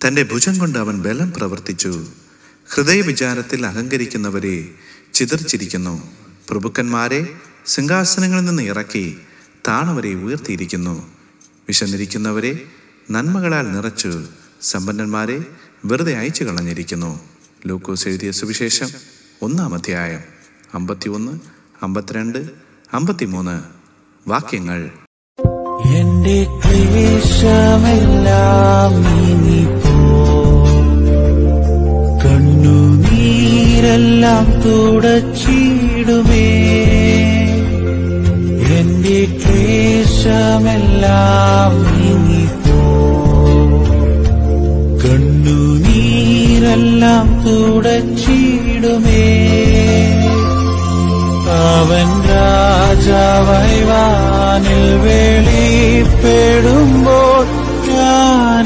തൻ്റെ ഭുജം കൊണ്ട് അവൻ ബലം പ്രവർത്തിച്ചു. ഹൃദയവിചാരത്തിൽ അഹങ്കരിക്കുന്നവരെ ചിതറിച്ചിരിക്കുന്നു. പ്രഭുക്കന്മാരെ സിംഹാസനങ്ങളിൽ നിന്ന് ഇറക്കി താണവരെ ഉയർത്തിയിരിക്കുന്നു. വിശന്നിരിക്കുന്നവരെ നന്മകളാൽ നിറച്ചു സമ്പന്നന്മാരെ വെറുതെ അയച്ചു കളഞ്ഞിരിക്കുന്നു. ലൂക്കോസ് എഴുതിയ സുവിശേഷം 1-ാം അധ്യായം 51, 52, 53 വാക്യങ്ങൾ. എന്റെ ക്ലേശമെല്ലാം നീങ്ങിപ്പോ, കണ്ണുനീരെല്ലാം തുടച്ചിടുമേ. എന്റെ ക്ലേശമെല്ലാം നീങ്ങിപ്പോ, കണ്ണുനീരെല്ലാം തുടച്ചിടുമേ. അവൻ രാജാവായി വാനിൽ വെളിപ്പെടുമ്പോൾ ഞാൻ